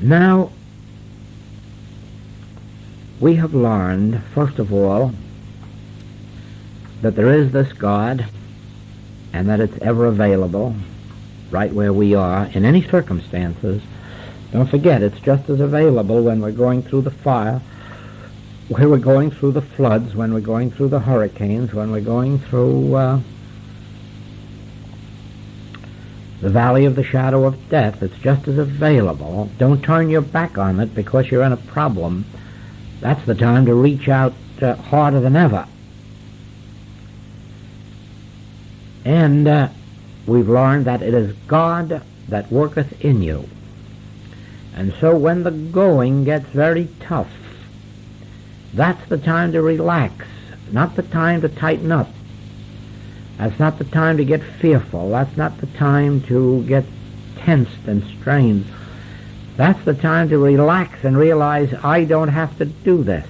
Now, we have learned, first of all, that there is this God and that it's ever available right where we are in any circumstances. Don't forget, it's just as available when we're going through the fire, when we're going through the floods, when we're going through the hurricanes, when we're going through the valley of the shadow of death. It's just as available. Don't turn your back on it because you're in a problem. That's the time to reach out harder than ever. And we've learned that it is God that worketh in you. And so when the going gets very tough, that's the time to relax, not the time to tighten up. That's not the time to get fearful. That's not the time to get tensed and strained. That's the time to relax and realize I don't have to do this.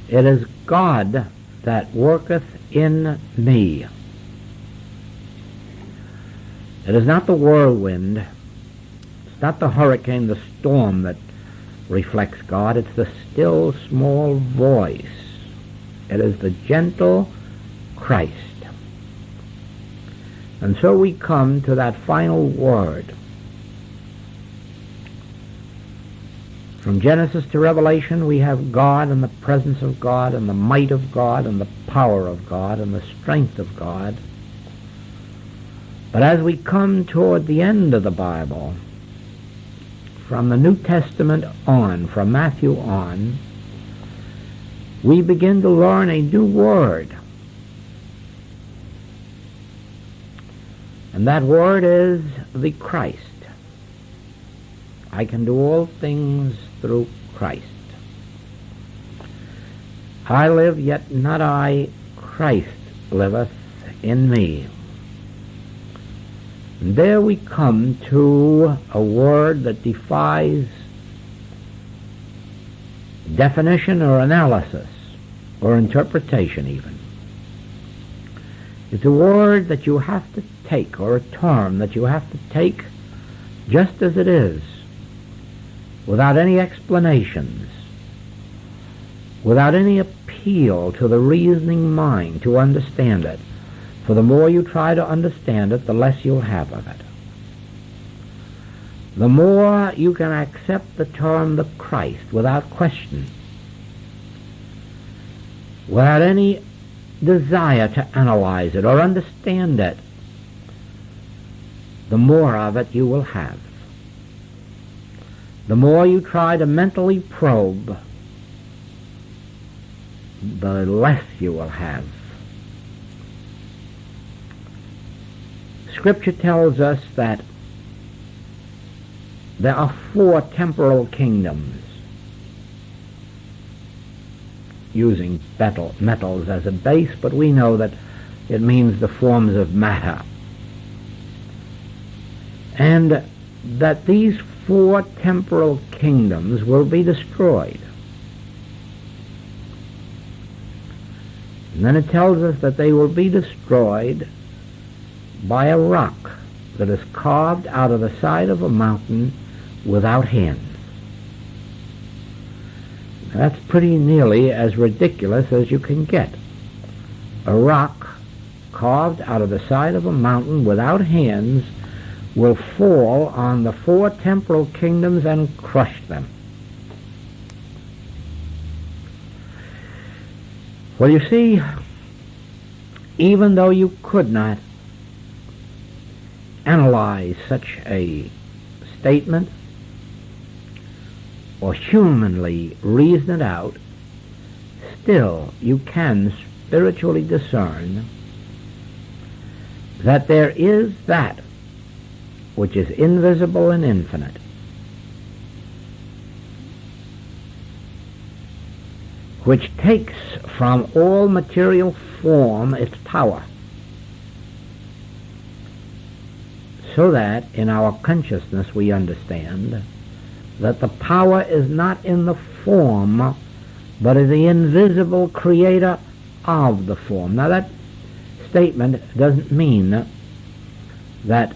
It is God that worketh in me. It is not the whirlwind, it's not the hurricane, the storm that reflects God. It's the still small voice. It is the gentle Christ. And so we come to that final word. From Genesis to Revelation, we have God and the presence of God and the might of God and the power of God and the strength of God. But as we come toward the end of the Bible, from the New Testament on, from Matthew on, we begin to learn a new word. And that word is the Christ. I can do all things through Christ. I live, yet not I, Christ liveth in me. And there we come to a word that defies definition or analysis or interpretation even. It's a word that you have to take, or a term that you have to take just as it is, without any explanations, without any appeal to the reasoning mind to understand it. For the more you try to understand it, the less you'll have of it. The more you can accept the term the Christ without question, without any desire to analyze it or understand it, the more of it you will have. The more you try to mentally probe, the less you will have. Scripture tells us that there are 4 temporal kingdoms, using metals as a base, but we know that it means the forms of matter. And that these 4 temporal kingdoms will be destroyed. And then it tells us that they will be destroyed by a rock that is carved out of the side of a mountain without hands. That's pretty nearly as ridiculous as you can get. A rock carved out of the side of a mountain without hands will fall on the 4 temporal kingdoms and crush them. Well, you see, even though you could not analyze such a statement or humanly reason it out, still you can spiritually discern that there is that which is invisible and infinite, which takes from all material form its power, so that in our consciousness we understand that the power is not in the form, but in the invisible creator of the form. Now that statement doesn't mean that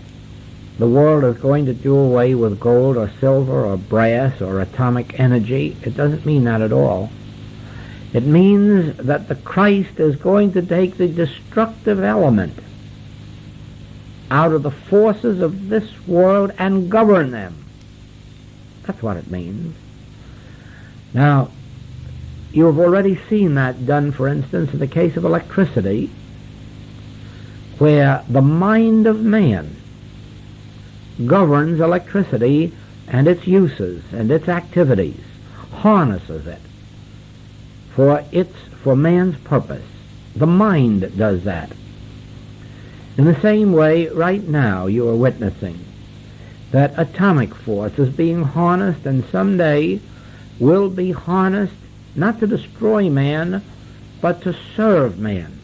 the world is going to do away with gold or silver or brass or atomic energy. It doesn't mean that at all. It means that the Christ is going to take the destructive element out of the forces of this world and govern them. That's what it means. Now, you have already seen that done, for instance, in the case of electricity, where the mind of man governs electricity and its uses and its activities, harnesses it for man's purpose. The mind does that. In the same way, right now you are witnessing that atomic force is being harnessed, and someday will be harnessed not to destroy man, but to serve man.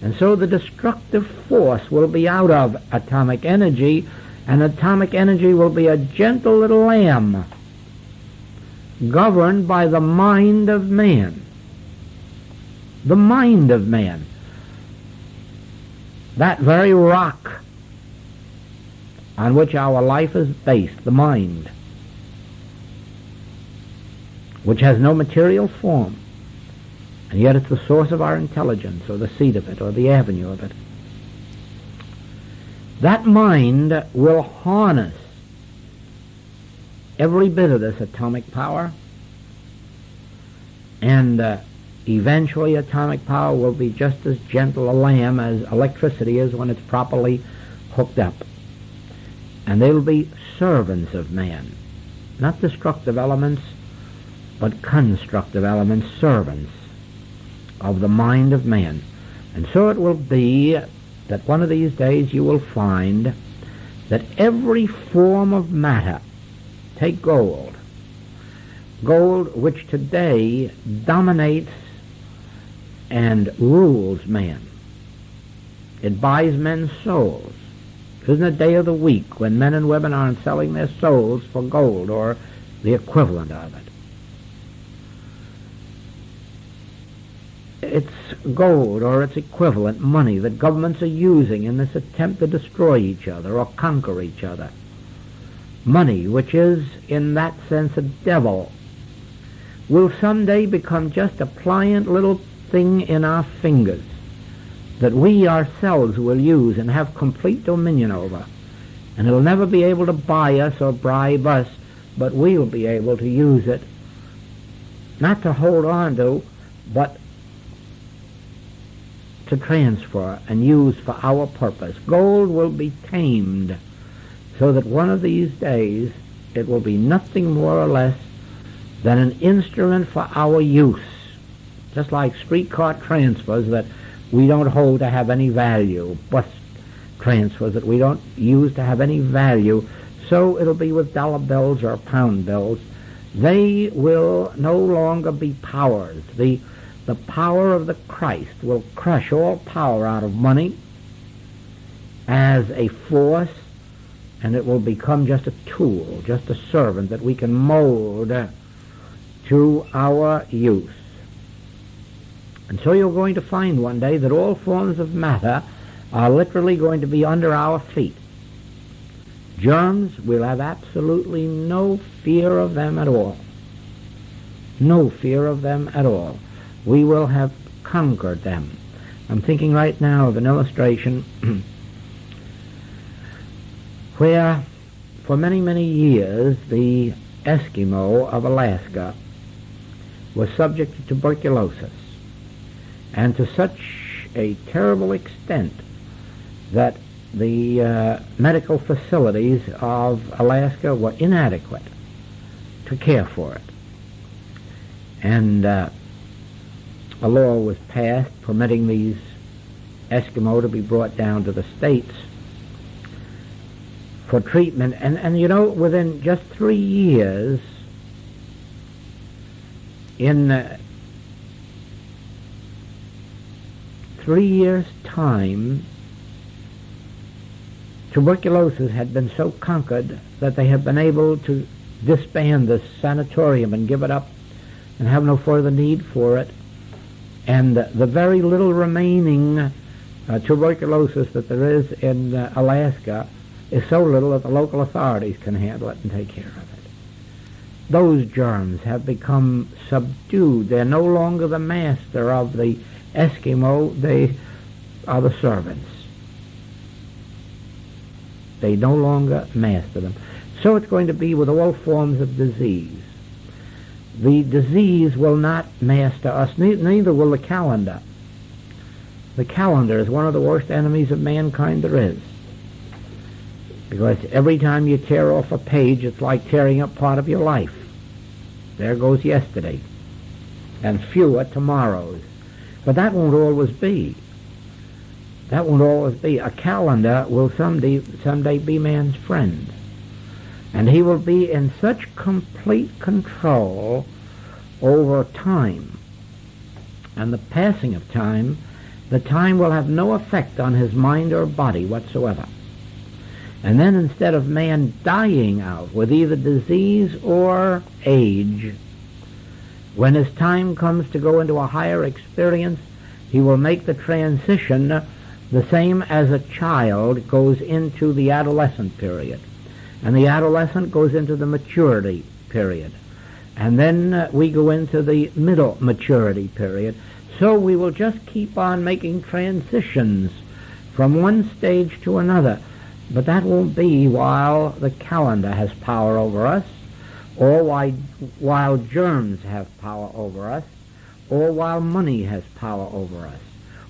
And so the destructive force will be out of atomic energy, and atomic energy will be a gentle little lamb governed by the mind of man. The mind of man. That very rock on which our life is based, the mind, which has no material form, and yet it's the source of our intelligence, or the seat of it, or the avenue of it. That mind will harness every bit of this atomic power, and eventually atomic power will be just as gentle a lamb as electricity is when it's properly hooked up. And they will be servants of man, not destructive elements, but constructive elements, servants of the mind of man. And so it will be that one of these days you will find that every form of matter, take gold, which today dominates and rules man. It buys men's souls. Isn't a day of the week when men and women aren't selling their souls for gold or the equivalent of it? It's gold or its equivalent, money, that governments are using in this attempt to destroy each other or conquer each other. Money, which is in that sense a devil, will someday become just a pliant little thing in our fingers that we ourselves will use and have complete dominion over. And it'll never be able to buy us or bribe us, but we'll be able to use it, not to hold on to, but to transfer and use for our purpose. Gold will be tamed so that one of these days it will be nothing more or less than an instrument for our use, just like streetcar transfers that we don't hold to have any value, bus transfers that we don't use to have any value. So it'll be with dollar bills or pound bills. They will no longer be powers. The power of the Christ will crush all power out of money as a force, and it will become just a tool, just a servant that we can mold to our use. And so you're going to find one day that all forms of matter are literally going to be under our feet. Germs, we'll have absolutely no fear of them at all. No fear of them at all. We will have conquered them. I'm thinking right now of an illustration where for many, many years the Eskimo of Alaska was subject to tuberculosis, and to such a terrible extent that the medical facilities of Alaska were inadequate to care for it. And a law was passed permitting these Eskimo to be brought down to the States for treatment. And you know, within just 3 years, in 3 years' time, tuberculosis had been so conquered that they had been able to disband the sanatorium and give it up and have no further need for it. And the very little remaining tuberculosis that there is in Alaska is so little that the local authorities can handle it and take care of it. Those germs have become subdued. They're no longer the master of the Eskimo. They are the servants. They no longer master them. So it's going to be with all forms of disease. The disease will not master us, neither will the calendar. The calendar is one of the worst enemies of mankind there is. Because every time you tear off a page, it's like tearing up part of your life. There goes yesterday, and fewer tomorrows. But that won't always be. That won't always be. A calendar will someday be man's friend. And he will be in such complete control over time and the passing of time, the time will have no effect on his mind or body whatsoever. And then instead of man dying out with either disease or age, when his time comes to go into a higher experience, he will make the transition the same as a child goes into the adolescent period. And the adolescent goes into the maturity period. And then we go into the middle maturity period. So we will just keep on making transitions from one stage to another. But that won't be while the calendar has power over us, or while germs have power over us, or while money has power over us,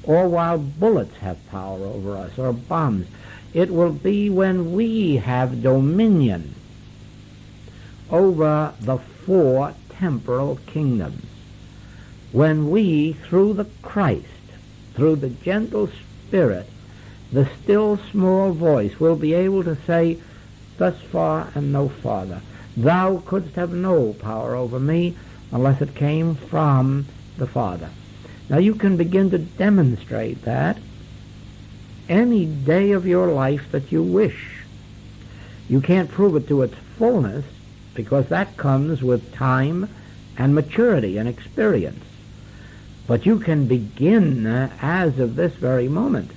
or while bullets have power over us, or bombs. It will be when we have dominion over the 4 temporal kingdoms. When we, through the Christ, through the gentle Spirit, the still small voice, will be able to say, thus far and no farther. Thou couldst have no power over me unless it came from the Father. Now you can begin to demonstrate that any day of your life that you wish. You can't prove it to its fullness because that comes with time and maturity and experience. But you can begin as of this very moment.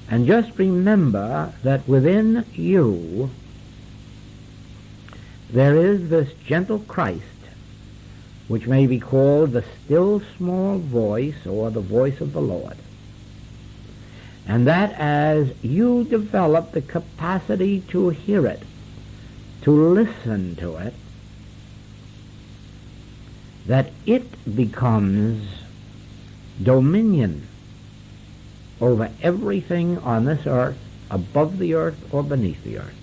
And just remember that within you there is this gentle Christ, which may be called the still small voice or the voice of the Lord. And that as you develop the capacity to hear it, to listen to it, that it becomes dominion over everything on this earth, above the earth or beneath the earth.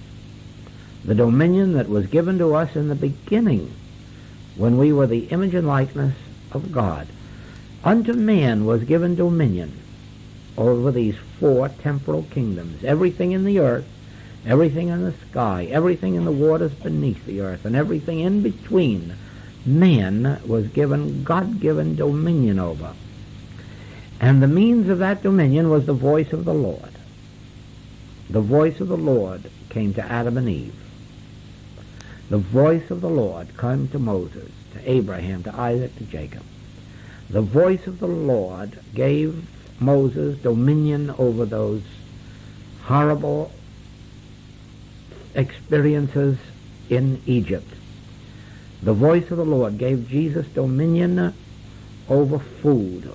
The dominion that was given to us in the beginning when we were the image and likeness of God. Unto man was given dominion over these 4 temporal kingdoms. Everything in the earth, everything in the sky, everything in the waters beneath the earth, and everything in between, man was given God-given dominion over. And the means of that dominion was the voice of the Lord. The voice of the Lord came to Adam and Eve. The voice of the Lord came to Moses, to Abraham, to Isaac, to Jacob. The voice of the Lord gave Moses dominion over those horrible experiences in Egypt. The voice of the Lord gave Jesus dominion over food,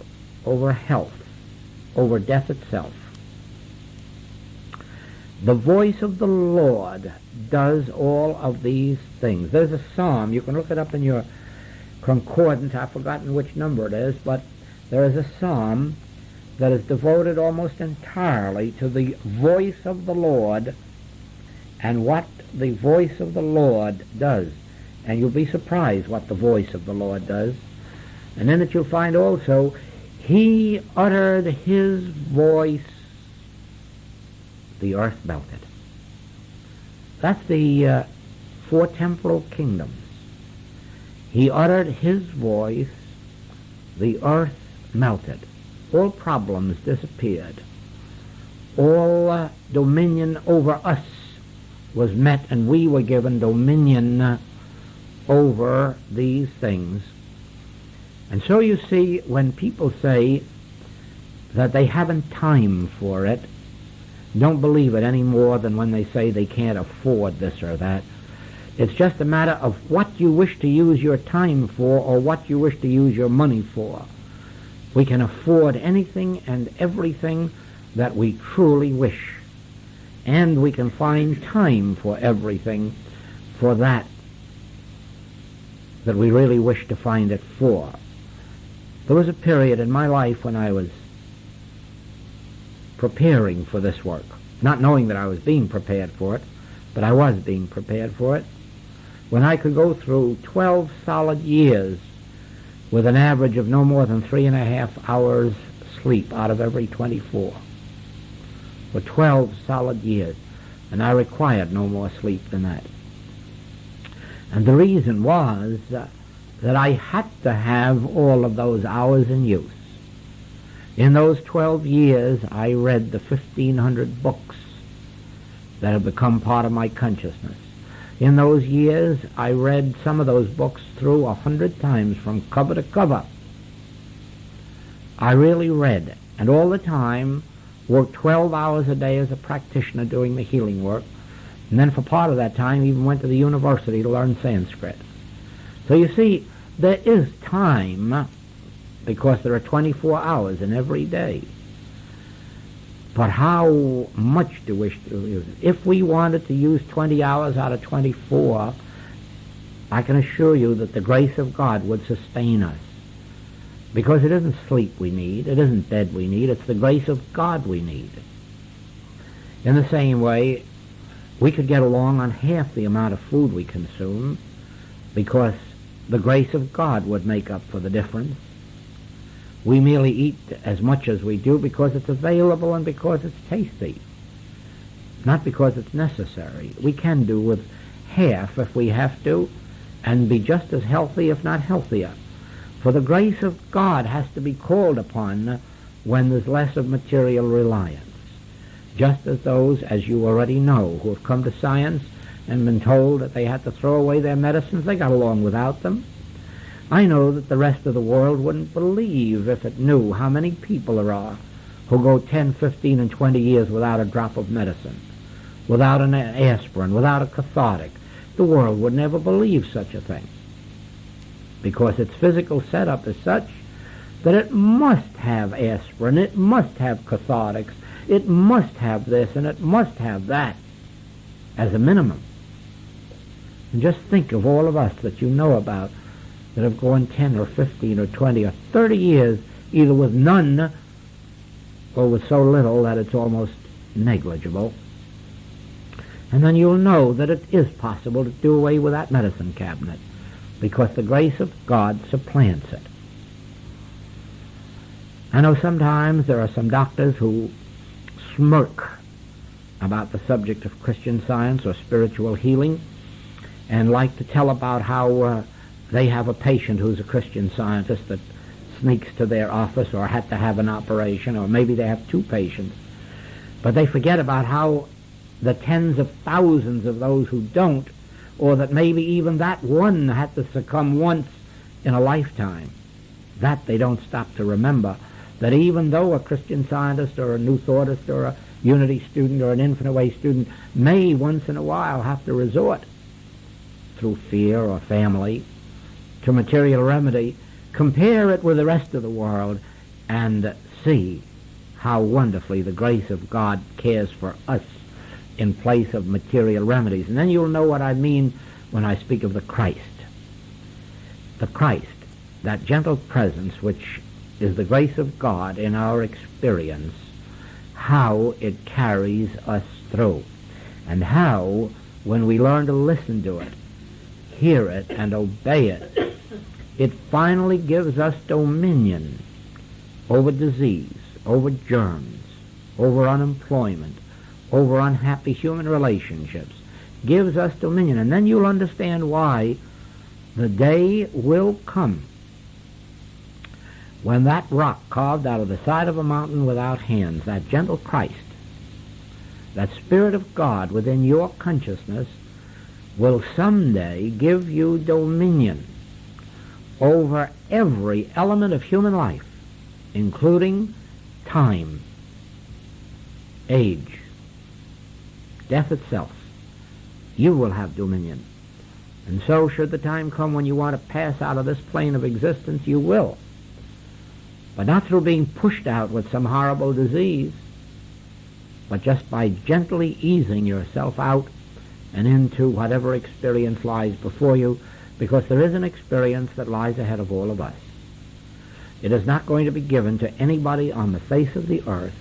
over health, over death itself. The voice of the Lord does all of these things. There's a psalm, you can look it up in your concordance, I've forgotten which number it is, but there is a psalm that is devoted almost entirely to the voice of the Lord and what the voice of the Lord does. And you'll be surprised what the voice of the Lord does. And in it you'll find also, he uttered his voice, the earth melted. That's the 4 temporal kingdoms. He uttered his voice, the earth melted. All problems disappeared. All dominion over us was met, and we were given dominion over these things. And so you see, when people say that they haven't time for it, Don't believe it any more than when they say they can't afford this or that. It's just a matter of what you wish to use your time for or what you wish to use your money for. We can afford anything and everything that we truly wish. And we can find time for everything for that we really wish to find it for. There was a period in my life when I was preparing for this work, not knowing that I was being prepared for it, but I was being prepared for it, when I could go through 12 solid years with an average of no more than 3.5 hours sleep out of every 24. For 12 solid years, and I required no more sleep than that. And the reason was that I had to have all of those hours in use. In those 12 years, I read the 1,500 books that have become part of my consciousness. In those years, I read some of those books through 100 times from cover to cover. I really read, and all the time worked 12 hours a day as a practitioner doing the healing work, and then for part of that time even went to the university to learn Sanskrit. So you see, there is time, because there are 24 hours in every day. But how much do we wish to use it? If we wanted to use 20 hours out of 24, I can assure you that the grace of God would sustain us. Because it isn't sleep we need, it isn't bed we need, it's the grace of God we need. In the same way, we could get along on half the amount of food we consume, because the grace of God would make up for the difference. We merely eat as much as we do because it's available and because it's tasty, not because it's necessary. We can do with half if we have to, and be just as healthy, if not healthier. For the grace of God has to be called upon when there's less of material reliance. Just as those, as you already know, who have come to science and been told that they had to throw away their medicines, they got along without them. I know that the rest of the world wouldn't believe if it knew how many people there are who go 10, 15, and 20 years without a drop of medicine, without an aspirin, without a cathartic. The world would never believe such a thing, because its physical setup is such that it must have aspirin, it must have cathartics, it must have this, and it must have that, as a minimum. And just think of all of us that you know about that have gone 10 or 15 or 20 or 30 years either with none or with so little that it's almost negligible. And then you'll know that it is possible to do away with that medicine cabinet, because the grace of God supplants it. I know sometimes there are some doctors who smirk about the subject of Christian Science or spiritual healing, and like to tell about how they have a patient who's a Christian Scientist that sneaks to their office, or had to have an operation, or maybe they have 2 patients. But they forget about how the tens of thousands of those who don't, or that maybe even that one had to succumb once in a lifetime, that they don't stop to remember, that even though a Christian Scientist or a New Thoughtist or a Unity student or an Infinite Way student may once in a while have to resort, through fear or family, to material remedy, compare it with the rest of the world and see how wonderfully the grace of God cares for us in place of material remedies. And then you'll know what I mean when I speak of the Christ. The Christ, that gentle presence which is the grace of God in our experience, how it carries us through, and how, when we learn to listen to it, hear it, and obey it, it finally gives us dominion over disease, over germs, over unemployment, over unhappy human relationships, gives us dominion. And then you'll understand why the day will come when that rock carved out of the side of a mountain without hands, that gentle Christ, that Spirit of God within your consciousness, will someday give you dominion over every element of human life, including time, age, death itself. You will have dominion. And so should the time come when you want to pass out of this plane of existence, you will. But not through being pushed out with some horrible disease, but just by gently easing yourself out and into whatever experience lies before you, because there is an experience that lies ahead of all of us. It is not going to be given to anybody on the face of the earth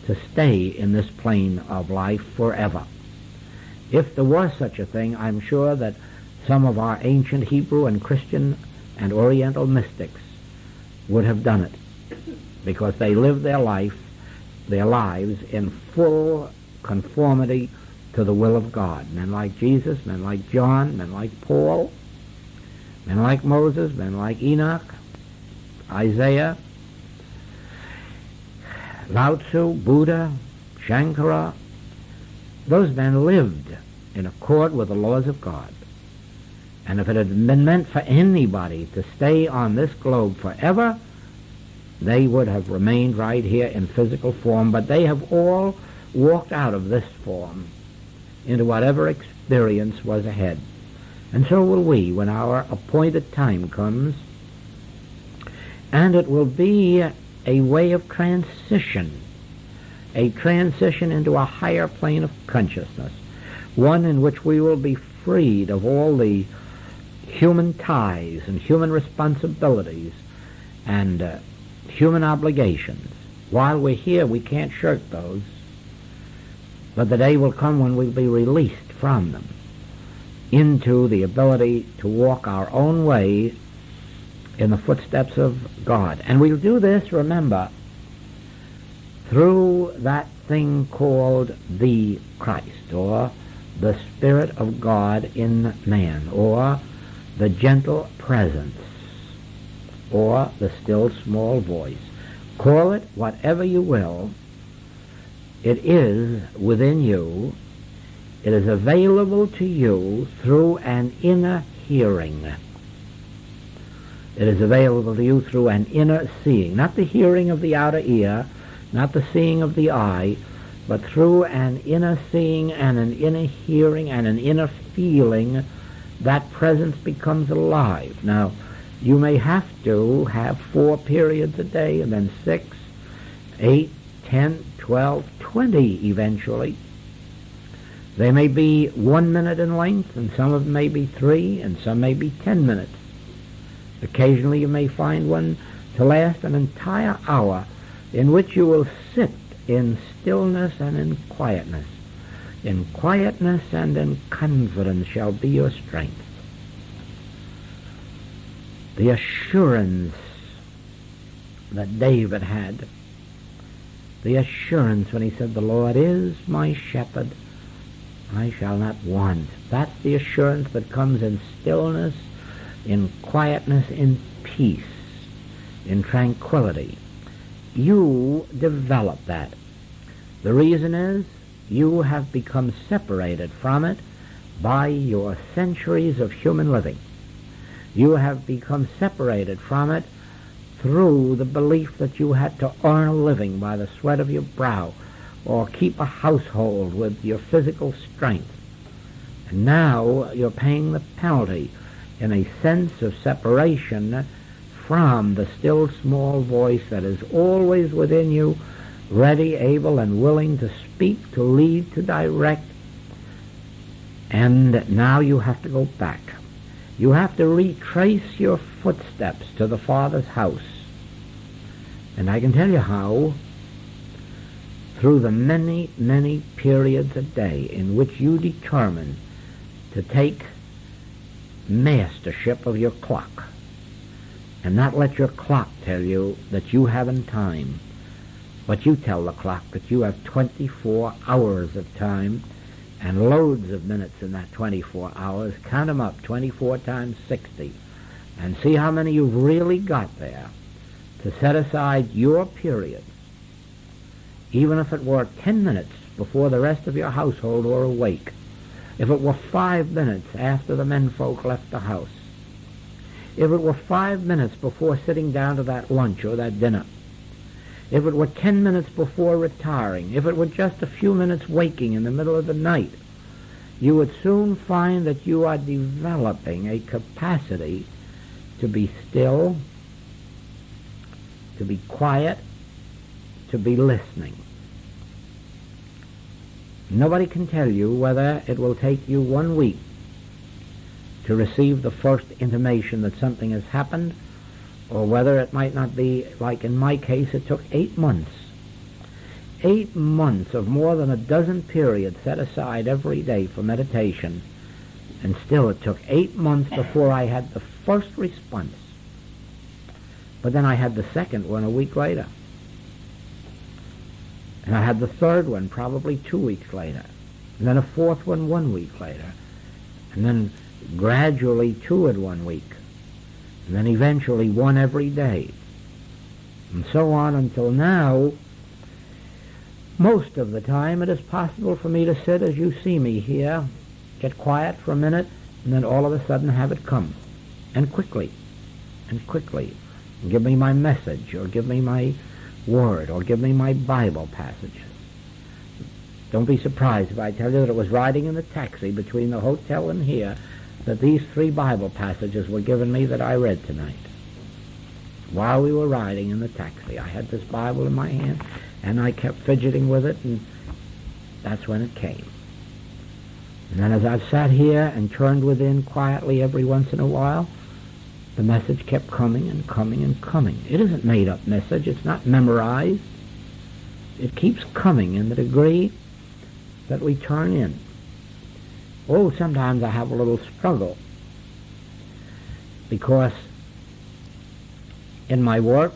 to stay in this plane of life forever. If there was such a thing, I'm sure that some of our ancient Hebrew and Christian and Oriental mystics would have done it, because they lived their lives in full conformity to the will of God. Men like Jesus, men like John, men like Paul, men like Moses, men like Enoch, Isaiah, Lao Tzu, Buddha, Shankara. Those men lived in accord with the laws of God. And if it had been meant for anybody to stay on this globe forever, they would have remained right here in physical form, but they have all walked out of this form into whatever experience was ahead. And so will we when our appointed time comes, and it will be a way of transition, a transition into a higher plane of consciousness, one in which we will be freed of all the human ties and human responsibilities and human obligations. While we're here, we can't shirk those, but the day will come when we'll be released from them into the ability to walk our own way in the footsteps of God. And we'll do this, remember, through that thing called the Christ, or the Spirit of God in man, or the gentle presence, or the still small voice. Call it whatever you will. It is within you. It is available to you through an inner hearing. It is available to you through an inner seeing, not the hearing of the outer ear, not the seeing of the eye, but through an inner seeing and an inner hearing and an inner feeling, that presence becomes alive. Now, you may have to have 4 periods a day, and then 6, 8, 10, 12, 20 eventually. They may be 1 minute in length, and some of them may be 3, and some may be 10 minutes. Occasionally you may find one to last an entire hour, in which you will sit in stillness and in quietness. In quietness and in confidence shall be your strength. The assurance that David had, the assurance when he said, "The Lord is my shepherd, I shall not want." That's the assurance that comes in stillness, in quietness, in peace, in tranquility. You develop that. The reason is you have become separated from it by your centuries of human living. You have become separated from it through the belief that you had to earn a living by the sweat of your brow or keep a household with your physical strength. And now you're paying the penalty in a sense of separation from the still small voice that is always within you, ready, able, and willing to speak, to lead, to direct. And now you have to go back. You have to retrace your footsteps to the Father's house. And I can tell you how. Through the many, many periods a day in which you determine to take mastership of your clock and not let your clock tell you that you haven't time, but you tell the clock that you have 24 hours of time and loads of minutes in that 24 hours. Count them up, 24 times 60, and see how many you've really got there to set aside your period, even if it were 10 minutes before the rest of your household were awake, if it were 5 minutes after the menfolk left the house, if it were 5 minutes before sitting down to that lunch or that dinner, if it were 10 minutes before retiring, if it were just a few minutes waking in the middle of the night, you would soon find that you are developing a capacity to be still, to be quiet, to be listening. Nobody can tell you whether it will take you 1 week to receive the first intimation that something has happened, or whether it might not be, like in my case, it took 8 months. 8 months of more than a dozen periods set aside every day for meditation, and still it took 8 months before I had the first response. But then I had the second one a week later. And I had the third one probably 2 weeks later. And then a fourth one 1 week later. And then gradually 2 in 1 week. And then eventually 1 every day. And so on until now. Most of the time it is possible for me to sit as you see me here, get quiet for a minute, and then all of a sudden have it come. And quickly. And quickly. And give me my message, or give me my word, or give me my Bible passage. Don't be surprised if I tell you that it was riding in the taxi between the hotel and here that these 3 Bible passages were given me that I read tonight. While we were riding in the taxi, I had this Bible in my hand, and I kept fidgeting with it, and that's when it came. And then as I've sat here and turned within quietly every once in a while, the message kept coming and coming and coming. It isn't made-up message. It's not memorized. It keeps coming in the degree that we turn in. Oh, sometimes I have a little struggle because in my work,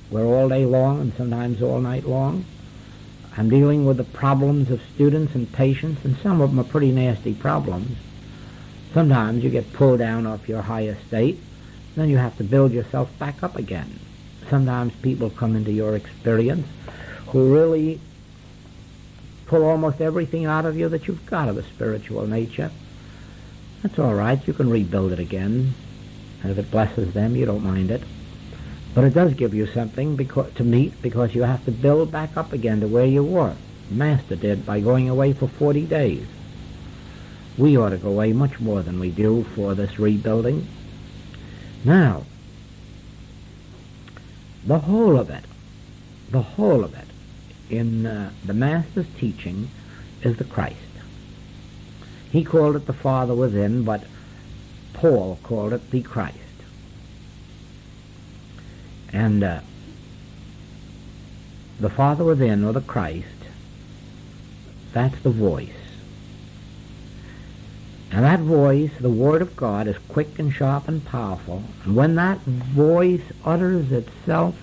we're all day long and sometimes all night long. I'm dealing with the problems of students and patients, and some of them are pretty nasty problems. Sometimes you get pulled down off your high estate, then you have to build yourself back up again. Sometimes people come into your experience who really pull almost everything out of you that you've got of a spiritual nature. That's all right. You can rebuild it again. And if it blesses them, you don't mind it. But it does give you something to meet, because you have to build back up again to where you were. The Master did by going away for 40 days. We ought to go away much more than we do for this rebuilding. Now, the whole of it in the Master's teaching is the Christ. He called it the Father within, but Paul called it the Christ. And the Father within, or the Christ, that's the voice. And that voice, the Word of God, is quick and sharp and powerful. And when that voice utters itself,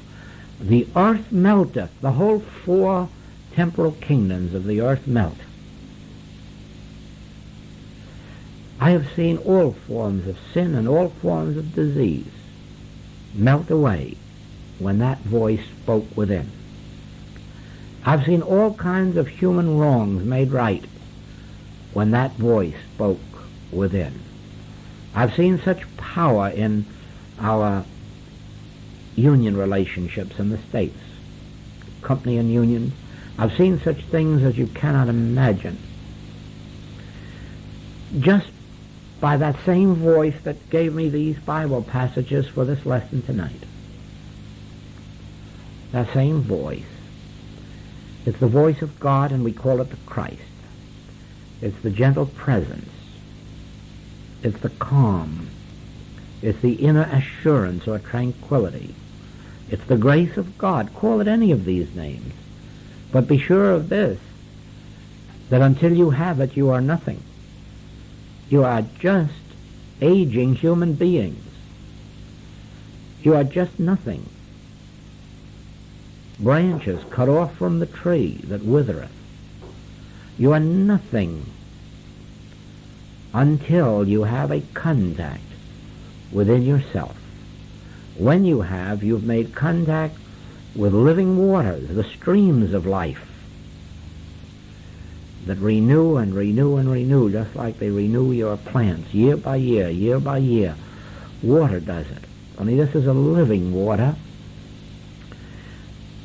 the earth melteth. The whole 4 temporal kingdoms of the earth melt. I have seen all forms of sin and all forms of disease melt away when that voice spoke within. I've seen all kinds of human wrongs made right when that voice spoke within. I've seen such power in our union relationships in the States, company and union. I've seen such things as you cannot imagine. Just by that same voice that gave me these Bible passages for this lesson tonight. That same voice. It's the voice of God, and we call it the Christ. It's the gentle presence. It's the calm. It's the inner assurance or tranquility. It's the grace of God. Call it any of these names. But be sure of this, that until you have it, you are nothing. You are just aging human beings. You are just nothing. Branches cut off from the tree that withereth. You are nothing until you have a contact within yourself. When you have, you've made contact with living waters, the streams of life that renew and renew and renew, just like they renew your plants year by year, year by year. Water does it. Only this is a living water.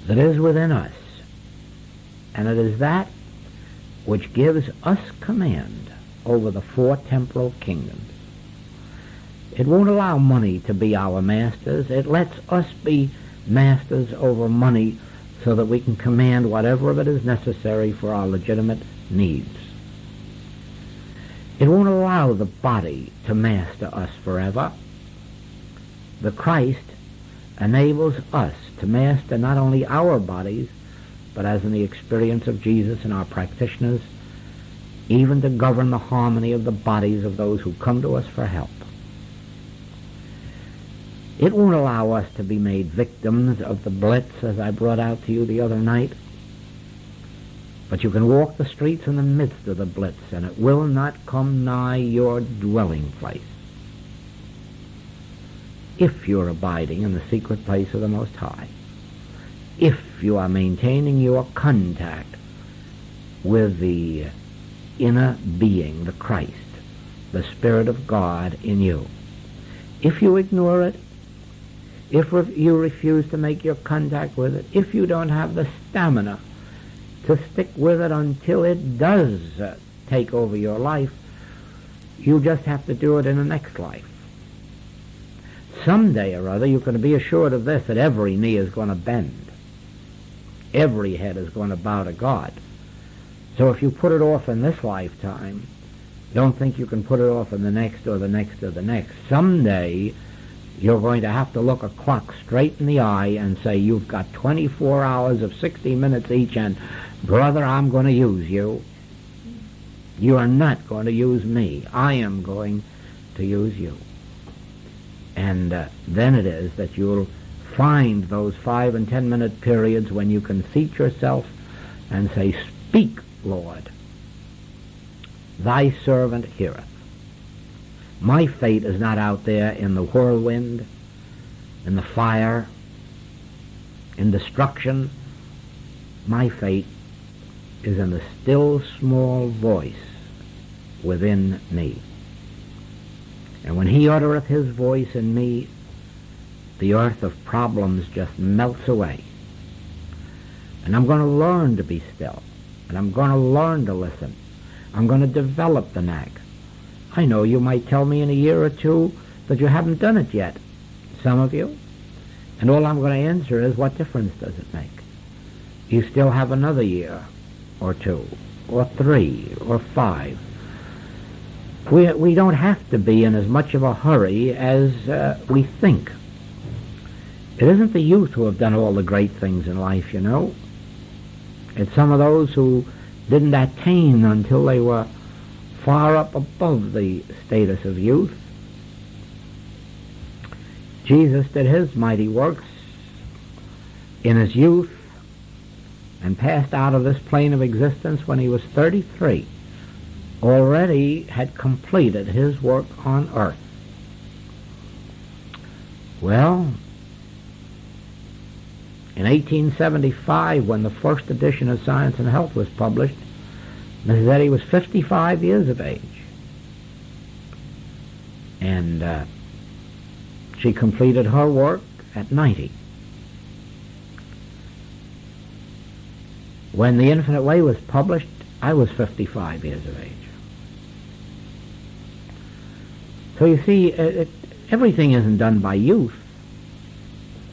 that is within us, and it is that which gives us command over the 4 temporal kingdoms. It won't allow money to be our masters. It lets us be masters over money so that we can command whatever of it is necessary for our legitimate needs. It won't allow the body to master us forever. The Christ enables us to master not only our bodies, but as in the experience of Jesus and our practitioners, even to govern the harmony of the bodies of those who come to us for help. It won't allow us to be made victims of the blitz, as I brought out to you the other night. But you can walk the streets in the midst of the blitz, and it will not come nigh your dwelling place, if you're abiding in the secret place of the Most High, if you are maintaining your contact with the inner being, the Christ, the Spirit of God in you. If you ignore it, if you refuse to make your contact with it, if you don't have the stamina to stick with it until it does take over your life, you just have to do it in the next life. Someday or other, you can be assured of this, that every knee is going to bend. Every head is going to bow to God. So if you put it off in this lifetime, don't think you can put it off in the next or the next or the next. Someday, you're going to have to look a clock straight in the eye and say, you've got 24 hours of 60 minutes each, and brother, I'm going to use you. You are not going to use me. I am going to use you. And then it is that you'll find those 5 and 10 minute periods when you can seat yourself and say, speak, Lord. Thy servant heareth. My fate is not out there in the whirlwind, in the fire, in destruction. My fate is in the still small voice within me. And when he uttereth his voice in me, the earth of problems just melts away. And I'm going to learn to be still. And I'm going to learn to listen. I'm going to develop the knack. I know you might tell me in a year or two that you haven't done it yet, some of you. And all I'm going to answer is, what difference does it make? You still have another year or 2 or 3 or 5. We don't have to be in as much of a hurry as we think. It isn't the youth who have done all the great things in life, you know. It's some of those who didn't attain until they were far up above the status of youth. Jesus did his mighty works in his youth and passed out of this plane of existence when he was 33. Already had completed his work on earth. Well, in 1875, when the first edition of Science and Health was published, Mrs. Eddy was 55 years of age. And she completed her work at 90. When The Infinite Way was published, I was 55 years of age. So you see, everything isn't done by youth.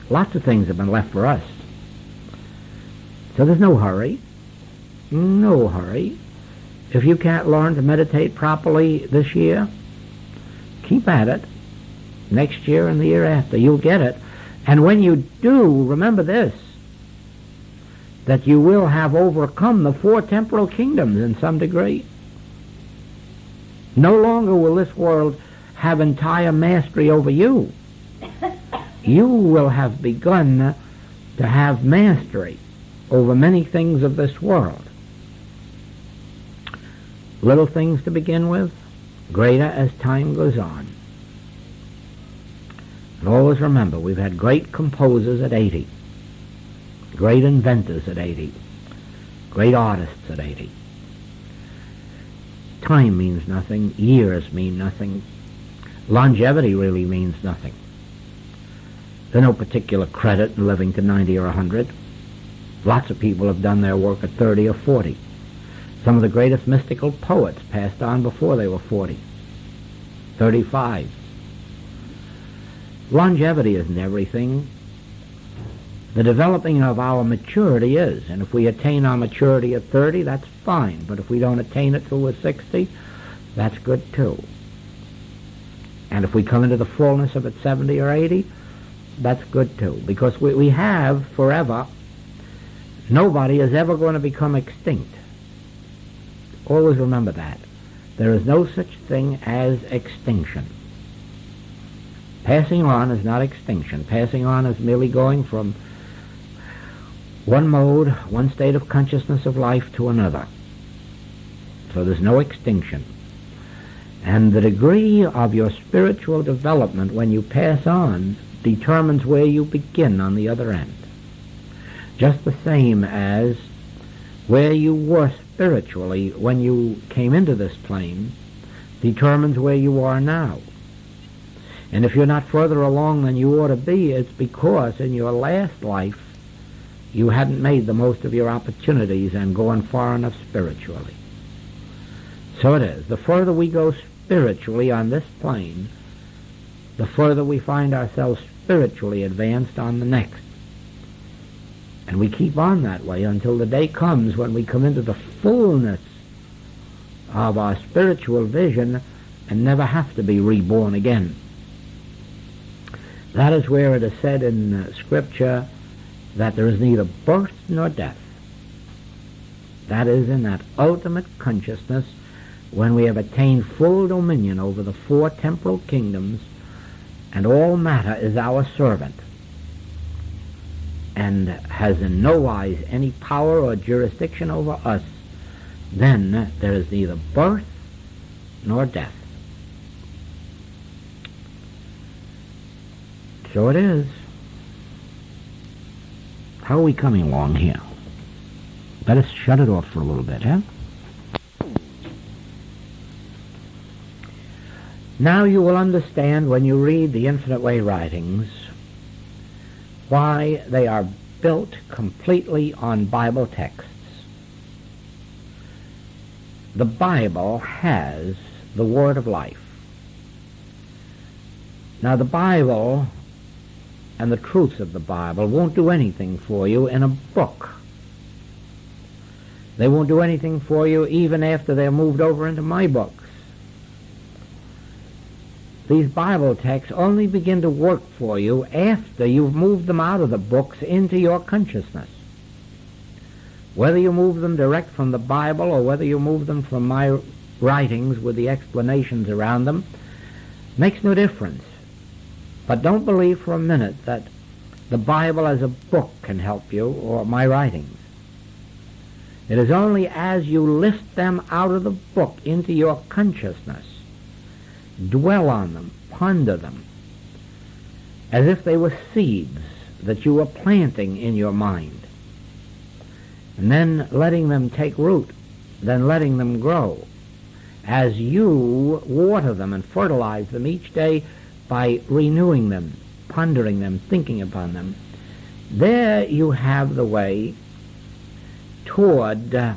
Lots of things have been left for us. So there's no hurry. No hurry. If you can't learn to meditate properly this year, keep at it. Next year and the year after, you'll get it. And when you do, remember this, that you will have overcome the 4 temporal kingdoms in some degree. No longer will this world have entire mastery over you. You will have begun to have mastery over many things of this world. Little things to begin with, greater as time goes on. And always remember, we've had great composers at 80, great inventors at 80, great artists at 80. Time means nothing, years mean nothing, longevity really means nothing. There's no particular credit in living to 90 or 100. Lots of people have done their work at 30 or 40. Some of the greatest mystical poets passed on before they were 40, 35. Longevity isn't everything. The developing of our maturity is, and if we attain our maturity at 30, that's fine, but if we don't attain it till we're 60, that's good too. And if we come into the fullness of it 70 or 80, that's good too, because we have forever. Nobody is ever going to become extinct. Always remember that. There is no such thing as extinction. Passing on is not extinction. Passing on is merely going from one mode, one state of consciousness of life to another. So there's no extinction. And the degree of your spiritual development when you pass on determines where you begin on the other end. Just the same as where you were spiritually when you came into this plane determines where you are now. And if you're not further along than you ought to be, it's because in your last life you hadn't made the most of your opportunities and gone far enough spiritually. So it is. The further we go spiritually on this plane, the further we find ourselves spiritually advanced on the next. And we keep on that way until the day comes when we come into the fullness of our spiritual vision and never have to be reborn again. That is where it is said in Scripture that there is neither birth nor death. That is in that ultimate consciousness when we have attained full dominion over the 4 temporal kingdoms and all matter is our servant and has in no wise any power or jurisdiction over us. Then there is neither birth nor death. So it is. How are we coming along here? Better shut it off for a little bit, huh? Now you will understand when you read the Infinite Way writings why they are built completely on Bible texts. The Bible has the Word of life. Now the Bible and the truths of the Bible won't do anything for you in a book. They won't do anything for you even after they're moved over into my books. These Bible texts only begin to work for you after you've moved them out of the books into your consciousness. Whether you move them direct from the Bible or whether you move them from my writings with the explanations around them makes no difference. But don't believe for a minute that the Bible as a book can help you or my writings. It is only as you lift them out of the book into your consciousness, dwell on them, ponder them, as if they were seeds that you were planting in your mind, and then letting them take root, then letting them grow, as you water them and fertilize them each day by renewing them, pondering them, thinking upon them. There you have the way toward the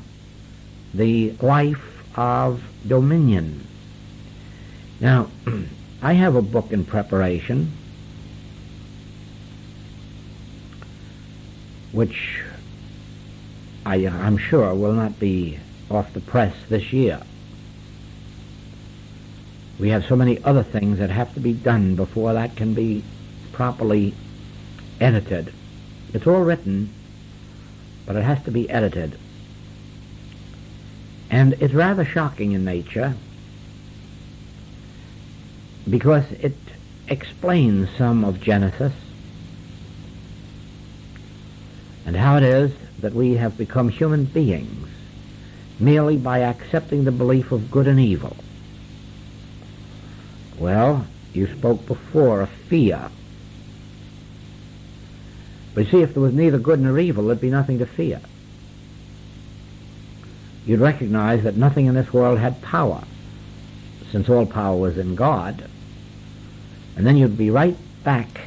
life of dominion. Now, I have a book in preparation which I'm sure will not be off the press this year. We have so many other things that have to be done before that can be properly edited. It's all written, but it has to be edited. And it's rather shocking in nature because it explains some of Genesis and how it is that we have become human beings merely by accepting the belief of good and evil. Well, you spoke before of fear. But you see, if there was neither good nor evil, there'd be nothing to fear. You'd recognize that nothing in this world had power, since all power was in God. And then you'd be right back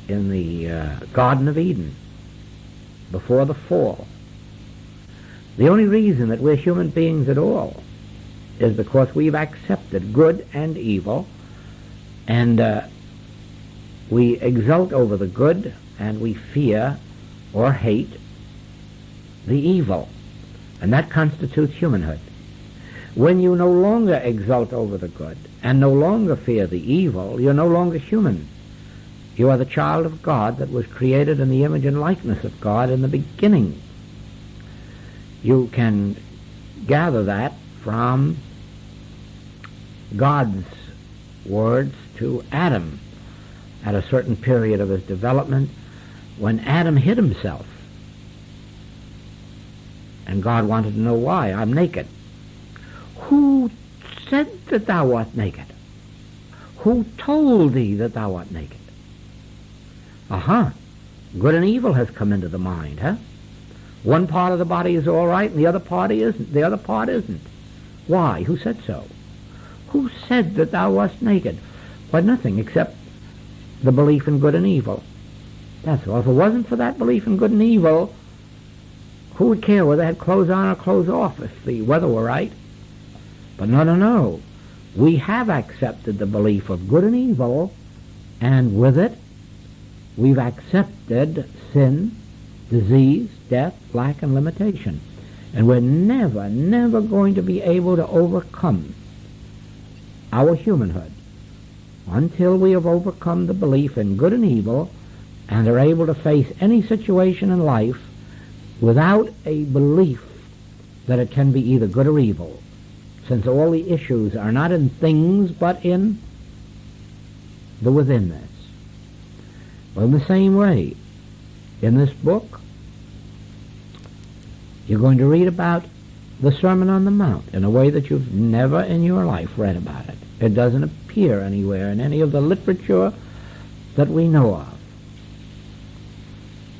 in the Garden of Eden. before the fall. The only reason that we're human beings at all is because we've accepted good and evil, and we exult over the good, and we fear or hate the evil, and that constitutes humanhood. When you no longer exult over the good and no longer fear the evil, you're no longer human. You are the child of God that was created in the image and likeness of God in the beginning. You can gather that from God's words to Adam at a certain period of his development, when Adam hid himself. And God wanted to know why. I'm naked. Who said that thou art naked? Who told thee that thou art naked? Aha! Good and evil has come into the mind, huh? One part of the body is all right and the other part isn't. The other part isn't. Why? Who said so? Who said that thou wast naked? Why, nothing except the belief in good and evil. That's all. If it wasn't for that belief in good and evil, who would care whether they had clothes on or clothes off if the weather were right? But no. We have accepted the belief of good and evil, and with it, we've accepted sin, disease, death, lack, and limitation. And we're never going to be able to overcome our humanhood until we have overcome the belief in good and evil and are able to face any situation in life without a belief that it can be either good or evil, since all the issues are not in things but in the withinness. Well, in the same way, in this book, you're going to read about the Sermon on the Mount in a way that you've never in your life read about it. It doesn't appear anywhere in any of the literature that we know of,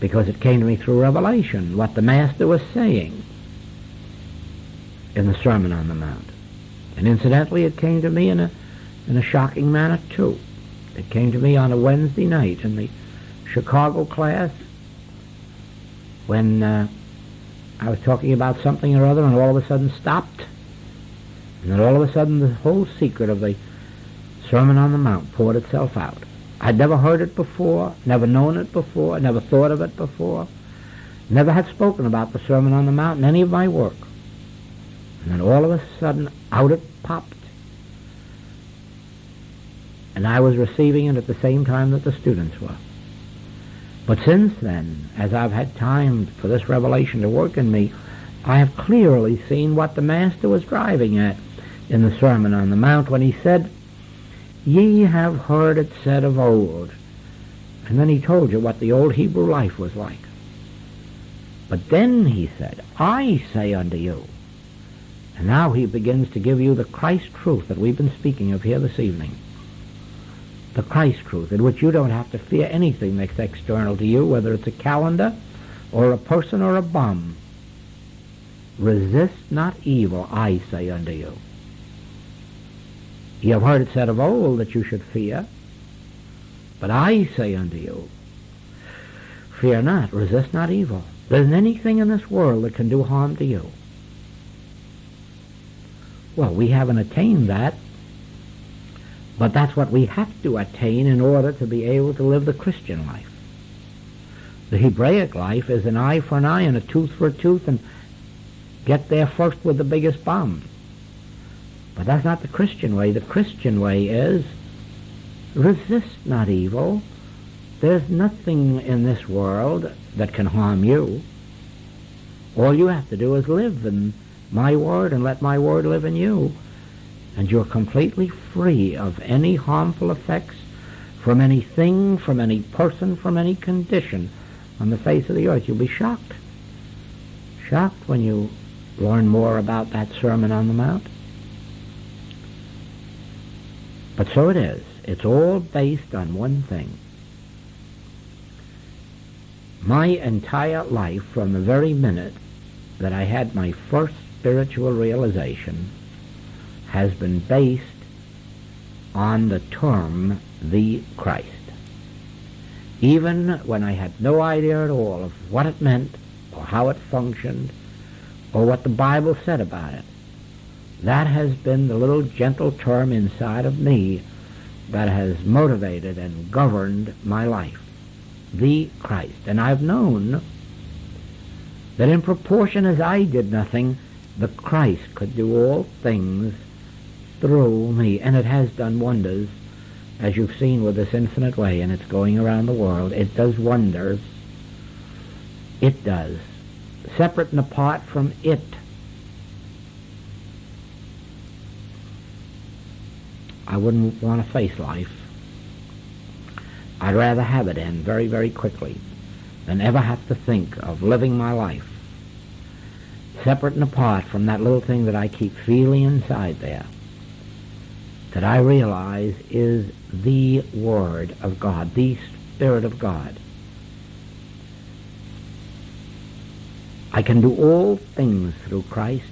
because it came to me through revelation, what the Master was saying in the Sermon on the Mount. And incidentally, it came to me in a shocking manner, too. It came to me on a Wednesday night in the Chicago class when I was talking about something or other, and all of a sudden stopped. And then all of a sudden the whole secret of the Sermon on the Mount poured itself out. I'd never heard it before, never known it before, never thought of it before, never had spoken about the Sermon on the Mount in any of my work. And then all of a sudden out it popped. And I was receiving it at the same time that the students were. But since then, as I've had time for this revelation to work in me, I have clearly seen what the Master was driving at in the Sermon on the Mount when he said, "Ye have heard it said of old." And then he told you what the old Hebrew life was like. But then he said, "I say unto you." And now he begins to give you the Christ truth that we've been speaking of here this evening. The Christ truth, in which you don't have to fear anything that's external to you, whether it's a calendar or a person or a bomb. Resist not evil, I say unto you. You have heard it said of old that you should fear, but I say unto you, fear not, resist not evil. There isn't anything in this world that can do harm to you. Well, we haven't attained that, but that's what we have to attain in order to be able to live the Christian life. The Hebraic life is an eye for an eye and a tooth for a tooth, and get there first with the biggest bomb. But that's not the Christian way. The Christian way is resist not evil. There's nothing in this world that can harm you. All you have to do is live in my word and let my word live in you. And you're completely free of any harmful effects from anything, from any person, from any condition on the face of the earth. You'll be shocked. Shocked when you learn more about that Sermon on the Mount. But so it is. It's all based on one thing. My entire life, from the very minute that I had my first spiritual realization, has been based on the term the Christ. even when I had no idea at all of what it meant or how it functioned or what the Bible said about it. That has been the little gentle term inside of me that has motivated and governed my life, the Christ. And I've known that in proportion as I did nothing, the Christ could do all things through me. And it has done wonders, as you've seen with this infinite way, and it's going around the world. It does wonders. It does. Separate and apart from it, I wouldn't want to face life. I'd rather have it end very, very quickly than ever have to think of living my life separate and apart from that little thing that I keep feeling inside there, that I realize is the Word of God, the Spirit of God. I can do all things through Christ.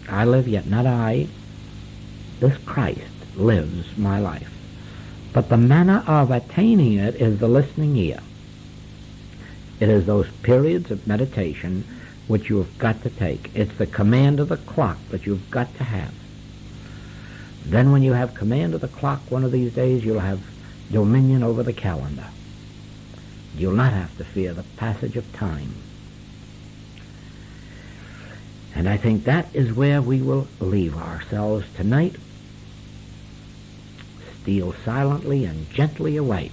I live, yet not I. This Christ lives my life. But the manner of attaining it is the listening ear. It is those periods of meditation which you have got to take. It's the command of the clock that you've got to have. Then when you have command of the clock one of these days, you'll have dominion over the calendar. You'll not have to fear the passage of time. And I think that is where we will leave ourselves tonight. Steal silently and gently away